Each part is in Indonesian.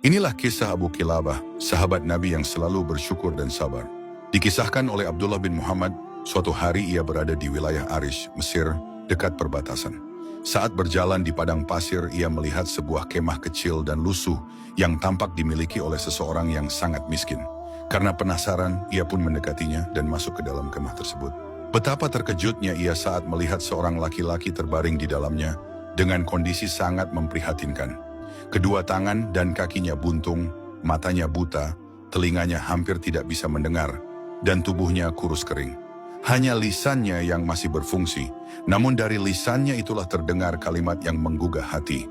Inilah kisah Abu Qilabah, sahabat Nabi yang selalu bersyukur dan sabar. Dikisahkan oleh Abdullah bin Muhammad, suatu hari ia berada di wilayah Arish, Mesir, dekat perbatasan. Saat berjalan di padang pasir, ia melihat sebuah kemah kecil dan lusuh yang tampak dimiliki oleh seseorang yang sangat miskin. Karena penasaran, ia pun mendekatinya dan masuk ke dalam kemah tersebut. Betapa terkejutnya ia saat melihat seorang laki-laki terbaring di dalamnya dengan kondisi sangat memprihatinkan. Kedua tangan dan kakinya buntung, matanya buta, telinganya hampir tidak bisa mendengar, dan tubuhnya kurus kering. Hanya lisannya yang masih berfungsi, namun dari lisannya itulah terdengar kalimat yang menggugah hati.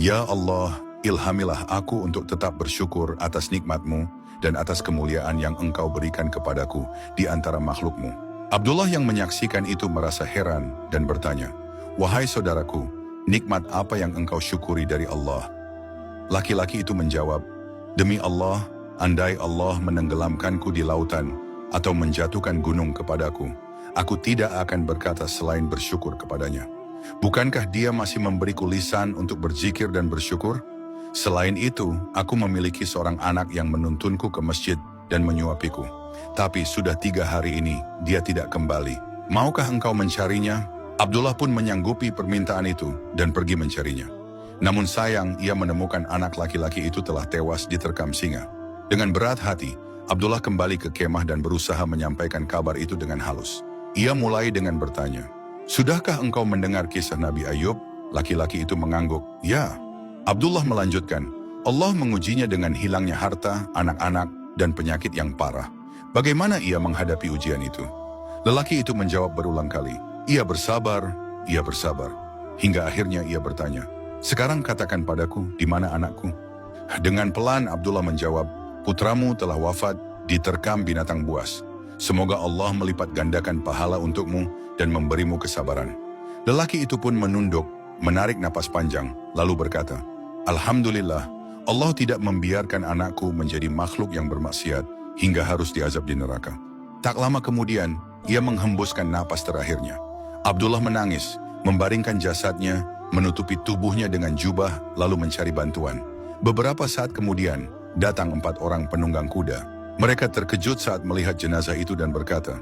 Ya Allah, ilhamilah aku untuk tetap bersyukur atas nikmat-Mu dan atas kemuliaan yang Engkau berikan kepadaku di antara makhluk-Mu. Abdullah yang menyaksikan itu merasa heran dan bertanya, "Wahai saudaraku, nikmat apa yang engkau syukuri dari Allah?" Laki-laki itu menjawab, "Demi Allah, andai Allah menenggelamkanku di lautan atau menjatuhkan gunung kepadaku, aku tidak akan berkata selain bersyukur kepadanya. Bukankah Dia masih memberiku lisan untuk berzikir dan bersyukur? Selain itu, aku memiliki seorang anak yang menuntunku ke masjid dan menyuapiku. Tapi sudah 3 hari ini, dia tidak kembali. Maukah engkau mencarinya?" Abdullah pun menyanggupi permintaan itu dan pergi mencarinya. Namun sayang, ia menemukan anak laki-laki itu telah tewas diterkam singa. Dengan berat hati, Abdullah kembali ke kemah dan berusaha menyampaikan kabar itu dengan halus. Ia mulai dengan bertanya, "Sudahkah engkau mendengar kisah Nabi Ayub?" Laki-laki itu mengangguk, "Ya." Abdullah melanjutkan, "Allah mengujinya dengan hilangnya harta, anak-anak, dan penyakit yang parah. Bagaimana ia menghadapi ujian itu?" Lelaki itu menjawab berulang kali, ia bersabar. Hingga akhirnya ia bertanya, "Sekarang katakan padaku, di mana anakku?" Dengan pelan Abdullah menjawab, "Putramu telah wafat, diterkam binatang buas. Semoga Allah melipat gandakan pahala untukmu dan memberimu kesabaran." Lelaki itu pun menunduk, menarik napas panjang, lalu berkata, "Alhamdulillah, Allah tidak membiarkan anakku menjadi makhluk yang bermaksiat hingga harus diazab di neraka." Tak lama kemudian, ia menghembuskan napas terakhirnya. Abdullah menangis, membaringkan jasadnya, menutupi tubuhnya dengan jubah, lalu mencari bantuan. Beberapa saat kemudian, datang 4 orang penunggang kuda. Mereka terkejut saat melihat jenazah itu dan berkata,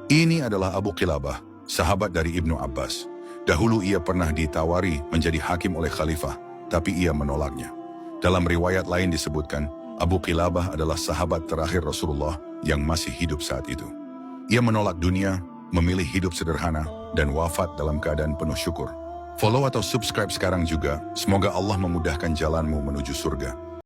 "Ini adalah Abu Qilabah, sahabat dari Ibnu Abbas. Dahulu ia pernah ditawari menjadi hakim oleh khalifah, tapi ia menolaknya." Dalam riwayat lain disebutkan, Abu Qilabah adalah sahabat terakhir Rasulullah yang masih hidup saat itu. Ia menolak dunia, memilih hidup sederhana, dan wafat dalam keadaan penuh syukur. Follow atau subscribe sekarang juga, semoga Allah memudahkan jalanmu menuju surga.